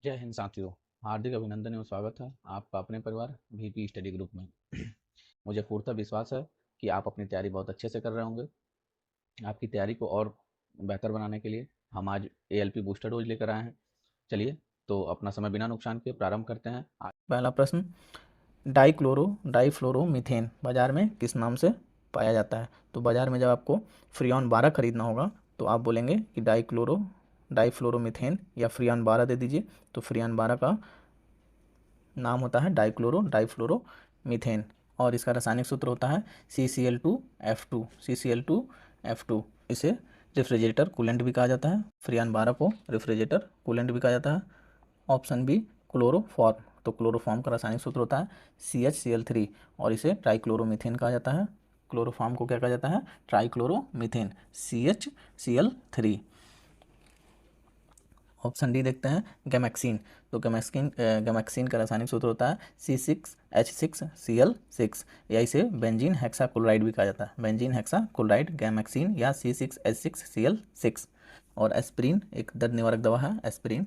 जय हिंद साथियों। हार्दिक अभिनंदन एवं स्वागत है आपका अपने परिवार वीपी स्टडी ग्रुप में। मुझे पूर्णतः विश्वास है कि आप अपनी तैयारी बहुत अच्छे से कर रहे होंगे। आपकी तैयारी को और बेहतर बनाने के लिए हम आज एएलपी बूस्टर डोज लेकर आए हैं। चलिए तो अपना समय बिना नुकसान के प्रारंभ करते हैं। पहला प्रश्न, डाइफ्लोरोमीथेन बाजार में किस नाम से पाया जाता है? तो बाजार में जब आपको फ्रियॉन 12 खरीदना होगा तो आप बोलेंगे कि डाइफ्लोरोमीथेन या फ्रियॉन 12 दे दीजिए। तो फ्रियॉन 12 का नाम होता है डाइफ्लोरोमीथेन और इसका रासायनिक सूत्र होता है CCl2F2। इसे रेफ्रिजरेटर कूलेंट भी कहा जाता है। फ्रियॉन 12 को रेफ्रिजरेटर कूलेंट भी कहा जाता है। Option B, chloroform. तो क्लोरोफॉर्म का रासायनिक सूत्र होता है CHCl3 और इसे ट्राइक्लोरोमीथेन कहा जाता है। क्लोरोफॉर्म को क्या कहा जाता है? ट्राइक्लोरोमीथेन, CHCl3। ऑप्शन डी देखते हैं, गैमेक्सिन। तो गैमेक्सिन का रासायनिक सूत्र होता है C6H6Cl6 या इसे बेंजीन हेक्साक्लोराइड भी कहा जाता है। बेंजीन हेक्साक्लोराइड, गैमेक्सिन या C6H6Cl6। और एस्पिरिन एक दर्द निवारक दवा है, एस्पिरिन।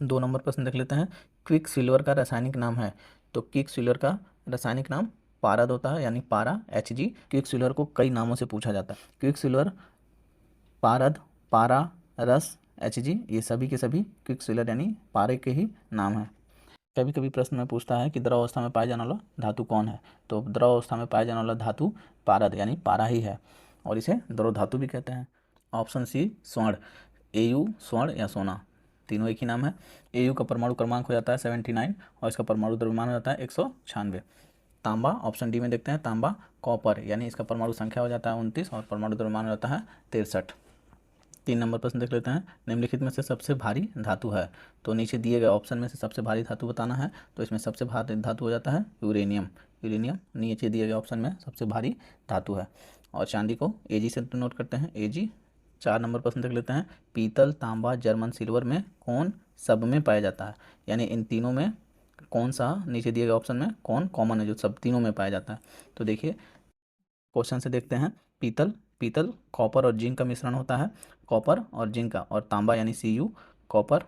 2 नंबर प्रश्न देख लेते हैं, क्विक सिल्वर का रासायनिक नाम है। तो क्विक सिल्वर का रासायनिक नाम पारद होता है, यानी पारा, Hg। क्विक सिल्वर को कई नामों से पूछा जाता है। क्विक सिल्वर, पारद, पारा, रस, Hg, ये सभी के सभी क्विक सिल्वर यानी पारे के ही नाम हैं। कभी कभी प्रश्न में पूछता है कि द्रव अवस्था में पाया जाने वाला धातु कौन है? तो द्रव अवस्था में पाया जाने वाला धातु पारद यानी पारा ही है और इसे द्रव धातु भी कहते हैं। ऑप्शन सी, स्वर्ण। Au स्वर्ण या सोना, तीनों एक ही नाम है। Au का परमाणु क्रमांक हो जाता है 79 और इसका परमाणु द्रव्यमान हो जाता है 196। तांबा, ऑप्शन डी में देखते हैं, तांबा कॉपर यानी इसका परमाणु संख्या हो जाता है 29 और परमाणु द्रव्यमान हो जाता है 63। 3 नंबर प्रश्न देख लेते हैं, निम्नलिखित में से सबसे भारी धातु है। तो नीचे दिए गए ऑप्शन में से सबसे भारी धातु बताना है। तो इसमें सबसे भारी धातु हो जाता है यूरेनियम। यूरेनियम नीचे दिए गए ऑप्शन में सबसे भारी धातु है। और चांदी को Ag से नोट करते हैं, Ag। 4 नंबर प्रश्न देख लेते हैं, पीतल, तांबा, जर्मन सिल्वर में कौन सब में पाया जाता है? यानी इन तीनों में कौन सा, नीचे दिए गए ऑप्शन में कौन कॉमन है जो सब तीनों में पाया जाता है? तो देखिए क्वेश्चन से देखते हैं, पीतल, पीतल कॉपर और जिंक का मिश्रण होता है, कॉपर और जिंक का। और तांबा यानी Cu, कॉपर।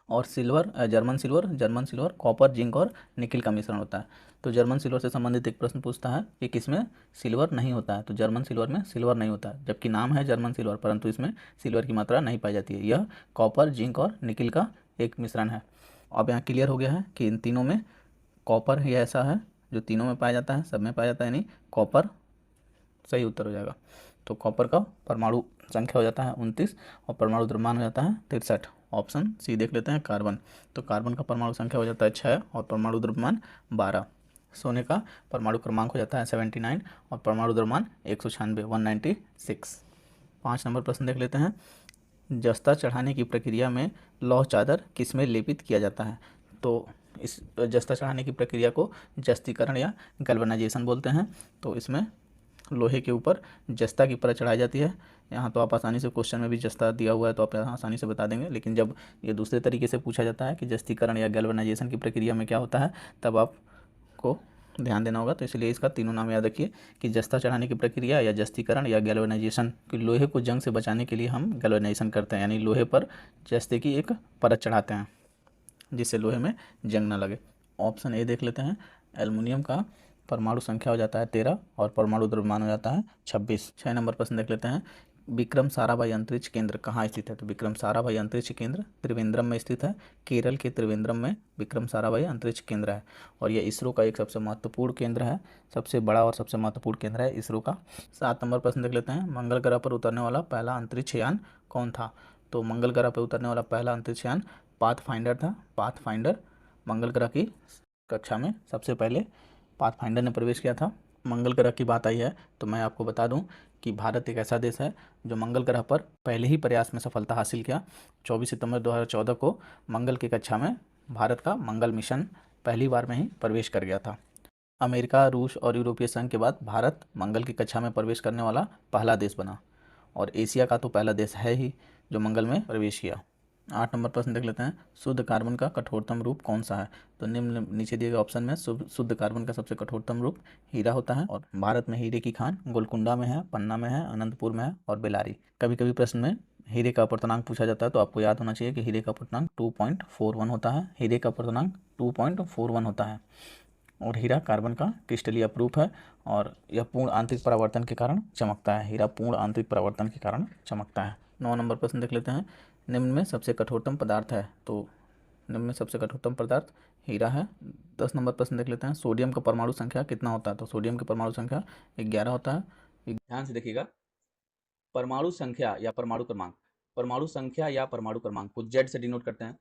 और silver, German silver copper, zinc और निकिल का मिश्रण होता है। तो जर्मन सिल्वर से संबंधित एक प्रश्न पूछता है कि किसमें सिल्वर नहीं होता है? तो जर्मन सिल्वर में सिल्वर नहीं होता है, जबकि नाम है जर्मन सिल्वर परंतु इसमें सिल्वर की मात्रा नहीं पाई जाती है। यह कॉपर, जिंक और निकिल का एक मिश्रण है। अब यहाँ क्लियर हो गया है कि इन तीनों में कॉपर ही ऐसा है जो तीनों में पाया जाता है, सब में पाया जाता है, यानी कॉपर सही उत्तर हो जाएगा। तो कॉपर का परमाणु संख्या हो जाता है 29 और परमाणु द्रव्यमान हो जाता है 63। ऑप्शन सी देख लेते हैं, कार्बन। तो कार्बन का परमाणु संख्या हो जाता है 6 और परमाणु द्रव्यमान 12। सोने का परमाणु क्रमांक हो जाता है 79 और परमाणु द्रव्यमान 196। 5 नंबर प्रश्न देख लेते हैं, जस्ता चढ़ाने की प्रक्रिया में लौह चादर किस में लेपित किया जाता है? तो इस जस्ता चढ़ाने की प्रक्रिया को जस्तीकरण या गैल्वेनाइजेशन बोलते हैं। तो इसमें लोहे के ऊपर जस्ता की परत चढ़ाई जाती है। यहाँ तो आप आसानी से, क्वेश्चन में भी जस्ता दिया हुआ है तो आप यहाँ आसानी से बता देंगे, लेकिन जब ये दूसरे तरीके से पूछा जाता है कि जस्तीकरण या गैल्वेनाइजेशन की प्रक्रिया में क्या होता है, तब आपको ध्यान देना होगा। तो इसलिए इसका तीनों नाम याद रखिए कि जस्ता चढ़ाने की प्रक्रिया या जस्तीकरण या गैल्वेनाइजेशन। कि लोहे को जंग से बचाने के लिए हम गैल्वेनाइजेशन करते हैं, यानी लोहे पर जस्ते की एक परत चढ़ाते हैं जिससे लोहे में जंग ना लगे। ऑप्शन ए देख लेते हैं, एल्युमिनियम का परमाणु संख्या हो जाता है 13 और परमाणु द्रव्यमान हो जाता है 26। 6 नंबर प्रश्न देख लेते हैं, विक्रम साराभाई अंतरिक्ष केंद्र कहाँ स्थित है? तो विक्रम साराभाई अंतरिक्ष केंद्र त्रिवेंद्रम में स्थित है। केरल के त्रिवेंद्रम में विक्रम साराभाई अंतरिक्ष केंद्र है और यह इसरो का एक सबसे महत्वपूर्ण केंद्र है, सबसे बड़ा और सबसे महत्वपूर्ण केंद्र है इसरो का। 7 नंबर प्रश्न देख लेते हैं, मंगल ग्रह पर उतरने वाला पहला अंतरिक्ष यान कौन था? तो मंगल ग्रह पर उतरने वाला पहला अंतरिक्ष यान पाथफाइंडर था। पाथफाइंडर, मंगल ग्रह की कक्षा में सबसे पहले पाथफाइंडर ने प्रवेश किया था। मंगल ग्रह की बात आई है तो मैं आपको बता दूं कि भारत एक ऐसा देश है जो मंगल ग्रह पर पहले ही प्रयास में सफलता हासिल किया। 24 सितंबर 2014 को मंगल की कक्षा में भारत का मंगल मिशन पहली बार में ही प्रवेश कर गया था। अमेरिका, रूस और यूरोपीय संघ के बाद भारत मंगल की कक्षा में प्रवेश करने वाला पहला देश बना और एशिया का तो पहला देश है ही जो मंगल में प्रवेश किया। 8 नंबर प्रश्न देख लेते हैं, शुद्ध कार्बन का कठोरतम रूप कौन सा है? तो निम्न नीचे दिए गए ऑप्शन में शुद्ध कार्बन का सबसे कठोरतम रूप हीरा होता है और भारत में हीरे की खान गोलकुंडा में है, पन्ना में है, अनंतपुर में है और बेलारी। कभी कभी प्रश्न में हीरे का अपर्तनांक पूछा जाता है तो आपको याद होना चाहिए कि हीरे का अपर्तनांक 2.41 होता है। हीरे का अपर्तनांक 2.41 होता है और हीरा कार्बन का क्रिस्टलीय अपरूप है और यह पूर्ण आंतरिक परावर्तन के कारण चमकता है। हीरा पूर्ण आंतरिक परावर्तन के कारण चमकता है। 9 नंबर प्रश्न देख लेते हैं। निम्न में सबसे कठोरतम पदार्थ है, तो निम्न में सबसे कठोरतम पदार्थ हीरा है। 10 नंबर प्रश्न देख लेते हैं। सोडियम का परमाणु संख्या कितना होता है, तो सोडियम की परमाणु संख्या 11 होता है। ध्यान से देखिएगा, परमाणु संख्या या परमाणु क्रमांक, परमाणु संख्या या परमाणु क्रमांक को जेड से डिनोट करते हैं।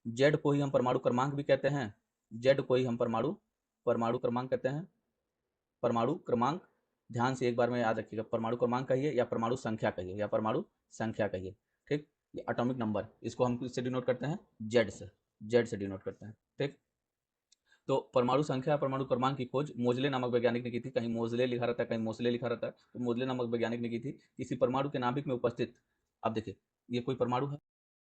जेड को ही हम परमाणु क्रमांक भी कहते हैं, जेड को ही हम परमाणु क्रमांक कहते हैं। परमाणु क्रमांक ध्यान से एक बार में याद रखिएगा, परमाणु क्रमांक कहिए या परमाणु संख्या कहिए या परमाणु संख्या कहिए, ठीक। ये एटॉमिक नंबर, इसको हम किससे डिनोट करते हैं, जेड से, जेड से डिनोट करते हैं, ठीक। तो परमाणु संख्या परमाणु क्रमांक की खोज मोजले नामक वैज्ञानिक ने की थी। कहीं मोजले लिखा रहता है, कहीं मोसले लिखा रहता है, तो मोजले नामक वैज्ञानिक ने की थी। किसी परमाणु के नाभिक में उपस्थित, अब देखिए ये कोई परमाणु है,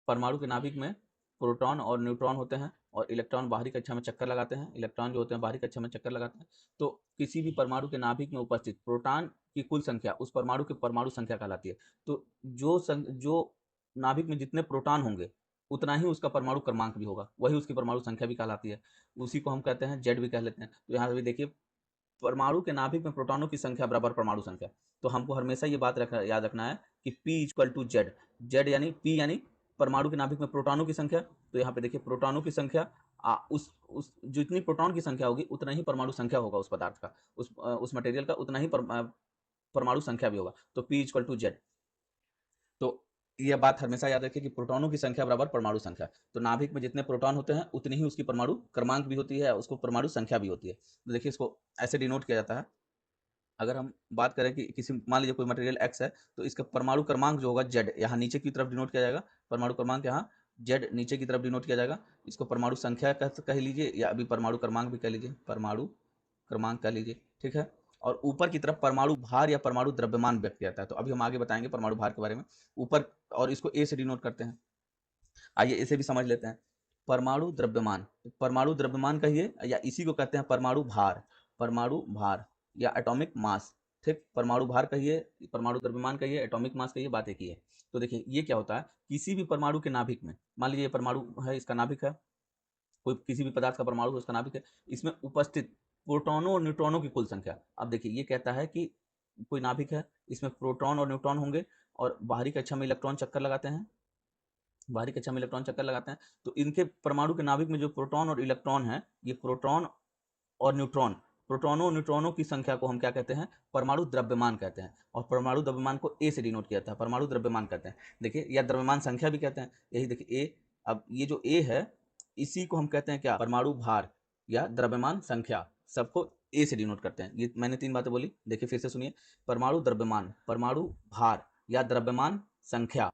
परमाणु के नाभिक में प्रोटॉन और न्यूट्रॉन होते हैं और इलेक्ट्रॉन बाहरी कक्षा में चक्कर लगाते हैं। इलेक्ट्रॉन जो होते हैं बाहरी कक्षा में चक्कर लगाते हैं। तो किसी भी परमाणु के नाभिक में उपस्थित प्रोटॉन की कुल संख्या उस परमाणु की परमाणु संख्या कहलाती है। तो जो नाभिक में जितने प्रोटॉन होंगे उतना ही उसका परमाणु क्रमांक भी होगा, वही उसकी परमाणु संख्या भी कहलाती है। उसी को हम कहते हैं जेड भी कह लेते हैं। तो यहाँ भी देखिए, परमाणु के नाभिक में प्रोटॉनों की संख्या बराबर परमाणु संख्या। तो हमको हमेशा ये बात याद रखना है कि P equal to Z, Z यानी P यानी परमाणु के नाभिक में प्रोटॉनों की संख्या। तो यहाँ पे देखिए प्रोटॉनों की संख्या उस जितनी प्रोटॉन की संख्या होगी उतना ही परमाणु संख्या होगा उस पदार्थ का, उस मटेरियल का, उतना ही परमाणु संख्या भी होगा। तो P इक्वल टू जेड। तो यह बात हमेशा याद रखिए कि प्रोटॉनों की संख्या बराबर परमाणु संख्या। तो नाभिक में जितने प्रोटॉन होते हैं उतनी ही उसकी परमाणु क्रमांक भी होती है, उसको परमाणु संख्या भी होती है। तो देखिए इसको ऐसे डिनोट किया जाता है। अगर हम बात करें कि किसी, मान लीजिए कोई मटेरियल एक्स है, तो इसका परमाणु क्रमांक जो होगा जेड, यहाँ नीचे की तरफ डिनोट किया जाएगा। परमाणु क्रमांक यहाँ जेड नीचे की तरफ डिनोट किया जाएगा। इसको परमाणु संख्या कह लीजिए या अभी परमाणु क्रमांक भी कह लीजिए, परमाणु क्रमांक कह लीजिए, ठीक है। और ऊपर की तरफ परमाणु भार या परमाणु द्रव्यमान व्यक्त किया जाता है। तो अभी हम आगे बताएंगे परमाणु भार के बारे में। ऊपर, और इसको ए से डिनोट करते हैं। आइए इसे भी समझ लेते हैं। परमाणु द्रव्यमान, परमाणु द्रव्यमान कहिए या इसी को कहते हैं परमाणु भार, परमाणु भार या एटॉमिक मास, ठीक। परमाणु भार कहिए, परमाणु द्रव्यमान कहिए, एटॉमिक मास कहिए, बात एक ही है। तो देखिए ये क्या होता है, किसी भी परमाणु के नाभिक में, मान लीजिए परमाणु है, इसका नाभिक है, कोई किसी भी पदार्थ का परमाणु है, उसका नाभिक है, इसमें उपस्थित प्रोटॉनों और न्यूट्रॉनों की कुल संख्या। अब देखिए ये कहता है कि कोई नाभिक है, इसमें प्रोटॉन और न्यूट्रॉन होंगे और बाहरी कक्षा में इलेक्ट्रॉन चक्कर लगाते हैं, बाहरी कक्षा में इलेक्ट्रॉन चक्कर लगाते हैं। तो इनके परमाणु के नाभिक में जो प्रोटॉन और इलेक्ट्रॉन है, ये प्रोटॉन और न्यूट्रॉन, प्रोटॉनों और न्यूट्रॉनों की संख्या को हम क्या कहते हैं, परमाणु द्रव्यमान कहते हैं। और परमाणु द्रव्यमान को ए से डिनोट किया जाता है, परमाणु द्रव्यमान कहते हैं। देखिए या द्रव्यमान संख्या भी कहते हैं, यही देखिए ए। अब ये जो ए है इसी को हम कहते हैं क्या, परमाणु भार या द्रव्यमान संख्या। सबको ए से डिनोट करते हैं। ये मैंने 3 बातें बोली, देखिए फिर से सुनिए। परमाणु द्रव्यमान, परमाणु भार या द्रव्यमान संख्या,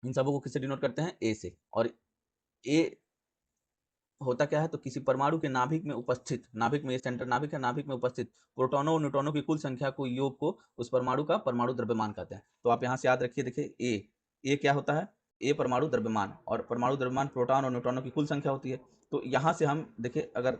इन सबों को किससे डिनोट करते हैं, ए से। और ए होता क्या है, तो किसी परमाणु के नाभिक में उपस्थित, नाभिक में, ये सेंटर नाभिक है, नाभिक में उपस्थित प्रोटॉनों और न्यूट्रॉनों की कुल संख्या को, योग को उस परमाणु का परमाणु द्रव्यमान कहते हैं। तो आप यहाँ से याद रखिए, देखिए ए क्या होता है, ए परमाणु द्रव्यमान, और परमाणु द्रव्यमान प्रोटॉन और न्यूट्रॉनों की कुल संख्या होती है। तो यहाँ से हम देखिए, अगर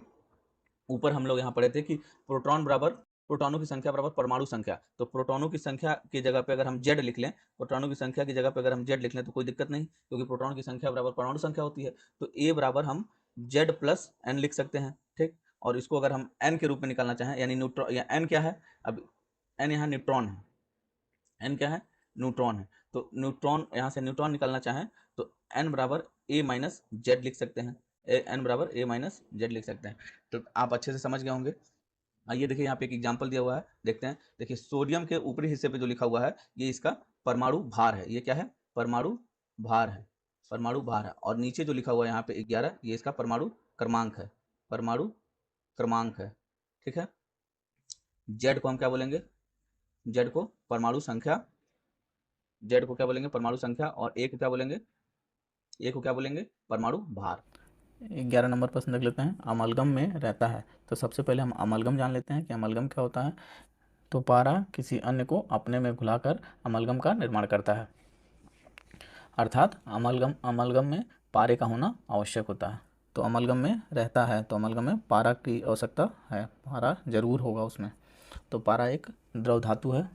ऊपर हम लोग यहाँ पढ़े थे कि प्रोटॉन बराबर, प्रोटॉनों की संख्या बराबर परमाणु संख्या, तो प्रोटॉनों की संख्या की जगह पे अगर हम जेड लिख लें, प्रोटॉनों की संख्या की जगह पे अगर हम जेड लिख लें तो कोई दिक्कत नहीं, क्योंकि प्रोटॉन की संख्या बराबर परमाणु संख्या होती है। तो ए बराबर हम जेड प्लस एन लिख सकते हैं, ठीक। और इसको अगर हम एन के रूप में निकालना चाहें, यानी न्यूट्रॉन, या एन क्या है, अब एन यहाँ न्यूट्रॉन है, एन क्या है, न्यूट्रॉन है। तो न्यूट्रॉन, यहाँ से न्यूट्रॉन निकालना चाहें तो एन बराबर ए माइनस जेड लिख सकते हैं, एन बराबर ए माइनस जेड लिख सकते हैं। तो आप अच्छे से समझ गए होंगे। आइए देखिए यहाँ पे एक एग्जाम्पल दिया हुआ है, देखते हैं। देखिए सोडियम के ऊपरी हिस्से पे जो लिखा हुआ है ये इसका परमाणु भार है, ये क्या है, परमाणु भार है, परमाणु भार है। और नीचे जो लिखा हुआ है यहाँ पे 11, ये इसका परमाणु क्रमांक है, परमाणु क्रमांक है, ठीक है। जेड को हम क्या बोलेंगे, जेड को परमाणु संख्या, जेड को क्या बोलेंगे, परमाणु संख्या। और ए को क्या बोलेंगे, ए को क्या बोलेंगे, परमाणु भार। 11 नंबर प्रश्न देख लेते हैं। अमलगम में रहता है, तो सबसे पहले हम अमलगम जान लेते हैं कि अमलगम क्या होता है। तो पारा किसी अन्य को अपने में घुलाकर अमलगम का निर्माण करता है, अर्थात अमलगम में पारे का होना आवश्यक होता है। तो अमलगम में रहता है, तो अमलगम में पारा की आवश्यकता है, पारा जरूर होगा उसमें। तो पारा एक द्रव धातु है,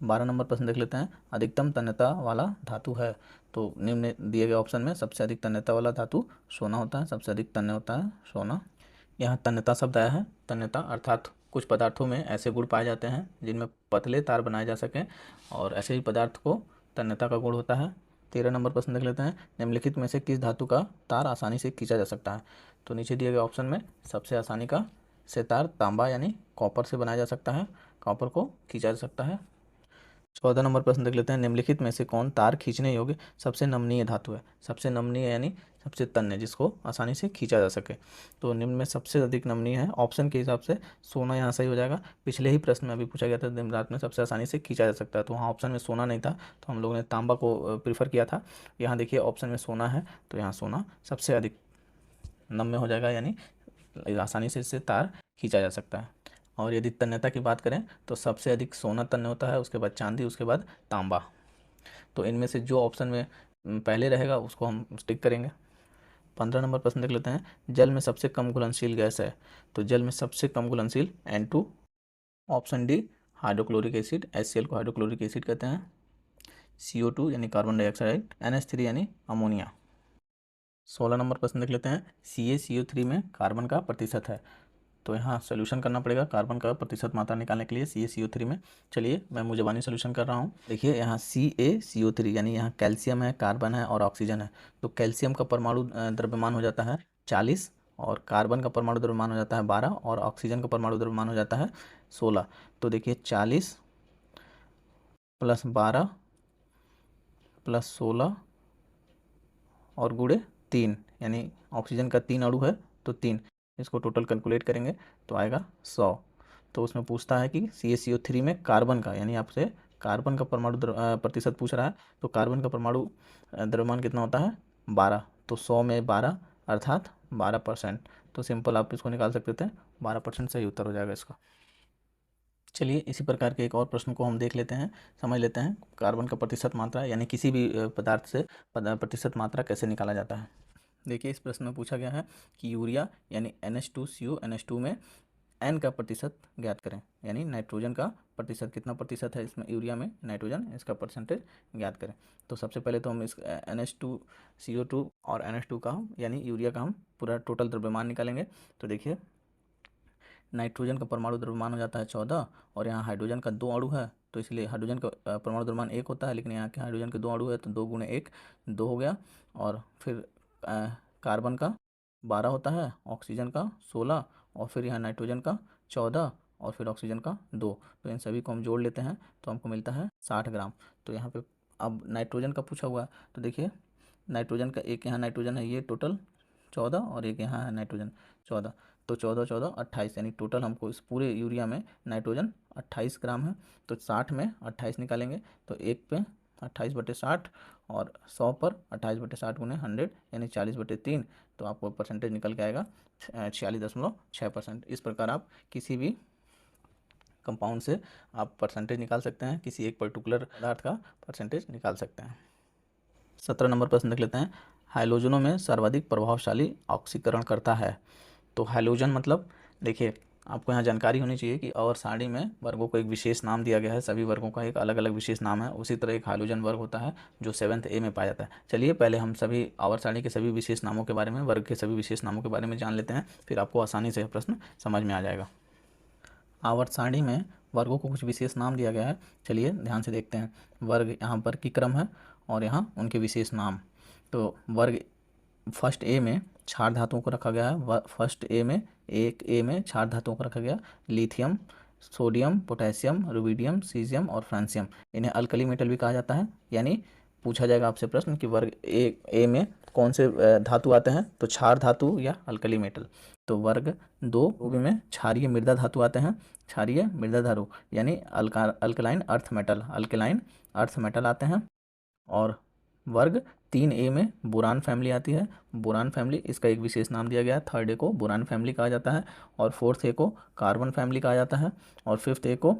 12 नंबर प्रश्न देख लेते हैं। अधिकतम तन्यता वाला धातु है। तो निम्न दिए गए ऑप्शन में सबसे अधिक तन्यता वाला धातु सोना होता है। सबसे अधिक तन्य होता है सोना। यहाँ तन्यता शब्द आया है। तन्यता अर्थात कुछ पदार्थों में ऐसे गुण पाए जाते हैं जिनमें पतले तार बनाए जा सकें, और ऐसे ही पदार्थ को तन्यता का गुण होता है। 13 नंबर प्रश्न देख लेते हैं। निम्नलिखित में से किस धातु का तार आसानी से खींचा जा सकता है। तो नीचे दिए गए ऑप्शन में सबसे आसानी का से तार तांबा यानी कॉपर से बनाया जा सकता है। कॉपर को खींचा जा सकता है। 14 नंबर प्रश्न देख लेते हैं। निम्नलिखित में से कौन तार खींचने योग्य सबसे नमनीय धातु है। सबसे नमनीय यानी सबसे तन्य, जिसको आसानी से खींचा जा सके। तो निम्न में सबसे अधिक नमनीय है, ऑप्शन के हिसाब से सोना यहाँ सही हो जाएगा। पिछले ही प्रश्न में अभी पूछा गया था दिन रात में सबसे आसानी से खींचा जा सकता है, तो वहाँ ऑप्शन में सोना नहीं था, तो हम लोगों ने तांबा को प्रीफर किया था। यहाँ देखिए ऑप्शन में सोना है, तो यहाँ सोना सबसे अधिक नम्य हो जाएगा, यानी आसानी से इससे तार खींचा जा सकता है। और यदि तन्यता की बात करें तो सबसे अधिक सोना तन्य होता है, उसके बाद चांदी, उसके बाद तांबा। तो इनमें से जो ऑप्शन में पहले रहेगा उसको हम टिक करेंगे। 15 नंबर प्रश्न देख लेते हैं। जल में सबसे कम घुलनशील गैस है। तो जल में सबसे कम घुलनशील N2, option D hydrochloric acid, HCl को हाइड्रोक्लोरिक एसिड कहते हैं। CO2 यानी कार्बन डाइऑक्साइड, NH3 यानी अमोनिया। 16 नंबर प्रश्न देख लेते हैं। CaCO3 में कार्बन का प्रतिशत है। तो यहाँ सोल्यूशन करना पड़ेगा कार्बन का प्रतिशत मात्रा निकालने के लिए CaCO3 में। चलिए मैं मुजबानी सोल्यूशन कर रहा हूँ। देखिए यहाँ CaCO3 यानी यहाँ कैल्शियम है, कार्बन है और ऑक्सीजन है। तो कैल्शियम का परमाणु द्रव्यमान हो जाता है 40, और कार्बन का परमाणु द्रव्यमान हो जाता है 12, और ऑक्सीजन का परमाणु द्रव्यमान हो जाता है 16। तो देखिए 40 + 12 + 16 और गुणे 3, यानी ऑक्सीजन का 3 अणु है तो 3, इसको टोटल कैलकुलेट करेंगे तो आएगा 100। तो उसमें पूछता है कि CaCO3 में कार्बन का, यानी आपसे कार्बन का परमाणु प्रतिशत पूछ रहा है। तो कार्बन का परमाणु द्रव्यमान कितना होता है 12, तो 100 में 12 अर्थात 12%। तो सिंपल आप इसको निकाल सकते थे, 12% सही उत्तर हो जाएगा इसका। चलिए इसी प्रकार के एक और प्रश्न को हम देख लेते हैं, समझ लेते हैं कार्बन का प्रतिशत मात्रा यानी किसी भी पदार्थ से प्रतिशत मात्रा कैसे निकाला जाता है। देखिए इस प्रश्न में पूछा गया है कि यूरिया यानी NH2CO NH2 में N का प्रतिशत ज्ञात करें, यानी नाइट्रोजन का प्रतिशत कितना प्रतिशत है इसमें यूरिया में नाइट्रोजन, इसका परसेंटेज ज्ञात करें। तो सबसे पहले तो हम इस NH2CO2 और NH2 का यानी यूरिया का हम पूरा टोटल द्रव्यमान निकालेंगे। तो देखिए नाइट्रोजन का परमाणु द्रव्यमान हो जाता है 14, और यहाँ हाइड्रोजन का 2 अणु है, तो इसलिए हाइड्रोजन का परमाणु द्रव्यमान 1 होता है, लेकिन यहाँ के हाइड्रोजन के 2 अणु है तो 2 × 1 2 हो गया। और फिर कार्बन का 12 होता है, ऑक्सीजन का 16, और फिर यहाँ नाइट्रोजन का 14, और फिर ऑक्सीजन का 2। तो इन सभी को हम जोड़ लेते हैं तो हमको मिलता है 60 ग्राम। तो यहाँ पे अब नाइट्रोजन का पूछा हुआ है, तो देखिए नाइट्रोजन का एक यहाँ नाइट्रोजन है ये टोटल 14, और एक यहाँ है नाइट्रोजन 14, तो 14 14 28, यानी टोटल हमको इस पूरे यूरिया में नाइट्रोजन 28 ग्राम है। तो 60 में 28 निकालेंगे तो 1 पे 28/60, और 100 पर 28/60 × 100 यानी 40/3। तो आपको परसेंटेज निकल के आएगा 46.6%। इस प्रकार आप किसी भी कंपाउंड से आप परसेंटेज निकाल सकते हैं, किसी एक पर्टिकुलर पदार्थ का परसेंटेज निकाल सकते हैं। 17 नंबर प्रश्न देख लेते हैं। हाइलोजनों में सर्वाधिक प्रभावशाली ऑक्सीकरण करता है। तो हाइलोजन मतलब देखिए आपको यहाँ जानकारी होनी चाहिए कि आवर्त सारणी में वर्गों को एक विशेष नाम दिया गया है, सभी वर्गों का एक अलग अलग विशेष नाम है। उसी तरह एक हाइलोजन वर्ग होता है जो 7th A में पाया जाता है। चलिए पहले हम सभी आवर्त सारणी के सभी विशेष नामों के बारे में, वर्ग के सभी विशेष नामों के बारे में जान लेते हैं, फिर आपको आसानी से प्रश्न समझ में आ जाएगा। आवर्त सारणी में वर्गों को कुछ विशेष नाम दिया गया है, चलिए ध्यान से देखते हैं। वर्ग यहाँ वर्ग की क्रम है और यहाँ उनके विशेष नाम। तो वर्ग फर्स्ट ए में क्षार धातुओं को रखा गया है। फर्स्ट ए में क्षार धातुओं को रखा गया, lithium, sodium, potassium, rubidium, caesium और फ्रांसियम। इन्हें अल्कली मेटल भी कहा जाता है। यानी पूछा जाएगा आपसे प्रश्न कि वर्ग ए में कौन से धातु आते हैं, तो क्षार धातु या अल्कली मेटल। तो वर्ग 2 में क्षारीय मृदा धातु आते हैं, क्षारीय मृदा धातु यानी अल्कलाइन अर्थ मेटल आते हैं। और वर्ग 3A में बोरान फैमिली आती है। बोरान फैमिली इसका एक विशेष नाम दिया गया है। 3rd A को बोरान फैमिली कहा जाता है, और 4th A को कार्बन फैमिली कहा जाता है, और 5th A को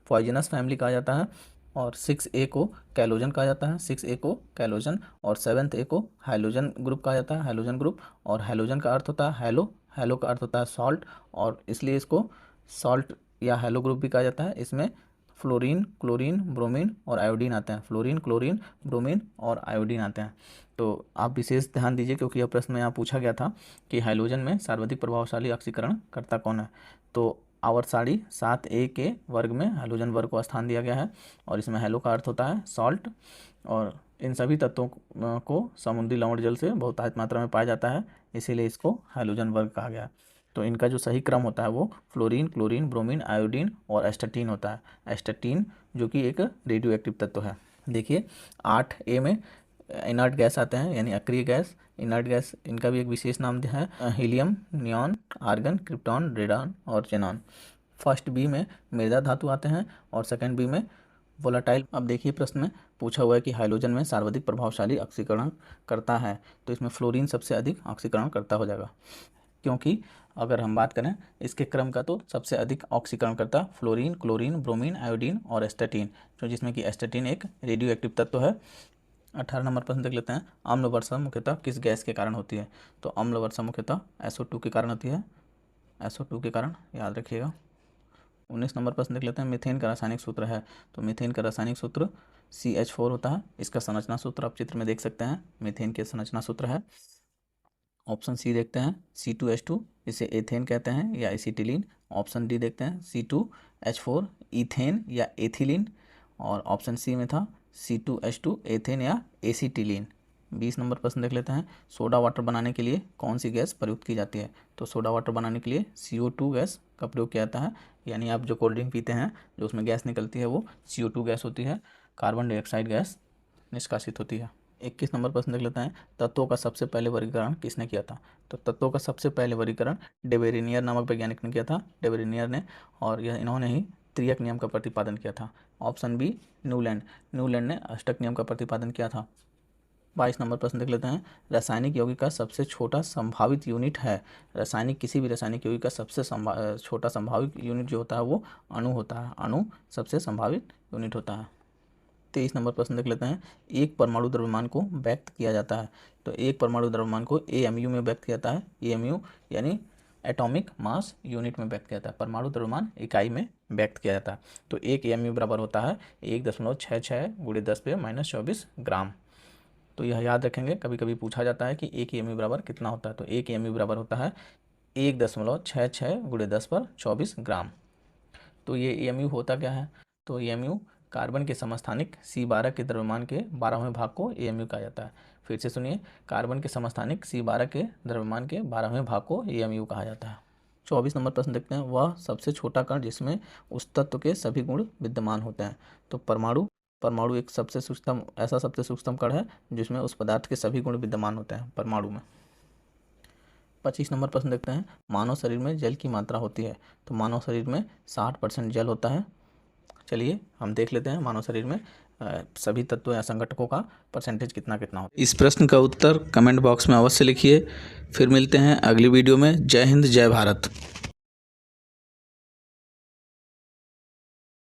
पॉइजनस फैमिली कहा जाता है, और 6A को कैलोजन कहा जाता है, 6A को कैलोजन, और 7th A को हाइलोजन ग्रुप कहा जाता है, हाइलोजन ग्रुप। और हाइलोजन का अर्थ होता है हैलो का अर्थ होता है सॉल्ट, और इसलिए इसको सॉल्ट या हैलो ग्रुप भी कहा जाता है। इसमें फ्लोरीन, क्लोरीन, ब्रोमीन और आयोडीन आते हैं। फ्लोरीन, क्लोरीन, ब्रोमीन और आयोडीन आते हैं। तो आप विशेष ध्यान दीजिए क्योंकि यह प्रश्न में यहाँ पूछा गया था कि हाइड्रोजन में सर्वाधिक प्रभावशाली ऑक्सीकरण करता कौन है। तो आवर्त सारणी 7A के वर्ग में हाइड्रोजन वर्ग को स्थान दिया गया है और इसमें हेलो का अर्थ होता है सॉल्ट। और इन सभी तत्वों को समुद्री लवण जल से बहुतायत मात्रा में पाया जाता है, इसीलिए इसको हाइड्रोजन वर्ग कहा गया है। तो इनका जो सही क्रम होता है वो फ्लोरीन, क्लोरीन, ब्रोमीन, आयोडीन और एस्टाटीन होता है। एस्टाटीन जो कि एक रेडियो एक्टिव तत्व है। देखिए 8A में इनर्ट गैस आते हैं यानी अक्रिय गैस। इनर्ट गैस इनका भी एक विशेष नाम है helium, neon, argon, krypton, radon और जेनॉन। फर्स्ट बी में मृदा धातु आते हैं और सेकंड बी में वोलाटाइल। अब देखिए प्रश्न में पूछा हुआ है कि हाइड्रोजन में सर्वाधिक प्रभावशाली ऑक्सीकरण करता है, तो इसमें फ्लोरीन सबसे अधिक ऑक्सीकरण करता हो जाएगा, क्योंकि अगर हम बात करें इसके क्रम का तो सबसे अधिक ऑक्सीकरण करता फ्लोरीन, क्लोरीन, ब्रोमीन, आयोडीन और एस्टाटीन, जो जिसमें कि एस्टाटीन एक रेडियो एक्टिव तत्व है। 18 नंबर प्रश्न देख लेते हैं। अम्ल वर्षा मुख्यतः किस गैस के कारण होती है? तो अम्ल वर्षा मुख्यतः SO2 के कारण होती है। SO2 के कारण, याद रखिएगा। 19 नंबर प्रश्न देख लेते हैं। मीथेन का रासायनिक सूत्र है, तो मीथेन का रासायनिक सूत्र CH4 होता है। इसका संरचना सूत्र आप चित्र में देख सकते हैं। मीथेन के संरचना सूत्र है, ऑप्शन सी देखते हैं C2H2, इसे एथेन कहते हैं या एसिटिलीन। ऑप्शन डी देखते हैं C2H4 इथेन या एथिलीन। और ऑप्शन सी में था C2H2 एथेन या एसिटिलीन। 20 नंबर प्रश्न देख लेते हैं। सोडा वाटर बनाने के लिए कौन सी गैस प्रयुक्त की जाती है? तो सोडा वाटर बनाने के लिए CO2 गैस का प्रयोग किया जाता है। यानी आप जो कोल्ड ड्रिंक पीते हैं जो उसमें गैस निकलती है वो CO2 गैस होती है। कार्बन डाइऑक्साइड गैस निष्कासित होती है। 21 नंबर प्रश्न देख लेते हैं। तत्वों का सबसे पहले वर्गीकरण किसने किया था? तो तत्वों का सबसे पहले वर्गीकरण डेबेरेनियर नामक वैज्ञानिक ने किया था, डेबेरेनियर ने, और यह इन्होंने ही त्रियक नियम का प्रतिपादन किया था। ऑप्शन बी न्यूलैंड, न्यूलैंड ने अष्टक नियम का प्रतिपादन किया था। 22 नंबर प्रश्न देख लेते हैं। रासायनिक यौगिक का सबसे छोटा संभावित यूनिट है। किसी भी रासायनिक यौगिक का सबसे छोटा संभावित यूनिट जो होता है वो अणु होता है। अणु सबसे संभावित यूनिट होता है। 23 नंबर प्रश्न देख लेते हैं। एक परमाणु द्रव्यमान को व्यक्त किया जाता है, तो एक परमाणु द्रव्यमान को AMU में व्यक्त किया जाता है। AMU यानी एटॉमिक मास यूनिट में व्यक्त किया जाता है। परमाणु द्रव्यमान इकाई में व्यक्त किया जाता है। तो एक AMU बराबर होता है 1.66 × 10⁻⁴ ग्राम। तो यह याद रखेंगे, कभी कभी पूछा जाता है कि एक AMU बराबर कितना होता है। तो एक AMU बराबर होता है 1.66 × 10⁻24 ग्राम। तो ये AMU होता क्या है? तो AMU कार्बन के समस्थानिक C12 के द्रव्यमान के 12वें भाग को AMU कहा जाता है। फिर से सुनिए, कार्बन के समस्थानिक C12 के द्रव्यमान के 12वें भाग को AMU कहा जाता है। 24 नंबर प्रश्न देखते हैं। वह सबसे छोटा कण जिसमें उस तत्व के सभी गुण विद्यमान होते हैं। तो परमाणु एक सबसे सूक्ष्म कण है जिसमें उस पदार्थ के सभी गुण विद्यमान होते हैं परमाणु में। 25 नंबर प्रश्न देखते हैं। मानव शरीर में जल की मात्रा होती है, तो मानव शरीर में 60% जल होता है। चलिए हम देख लेते हैं मानव शरीर में सभी तत्वों या संघटकों का परसेंटेज कितना कितना होता है। इस प्रश्न का उत्तर कमेंट बॉक्स में अवश्य लिखिए। फिर मिलते हैं अगली वीडियो में। जय हिंद, जय भारत।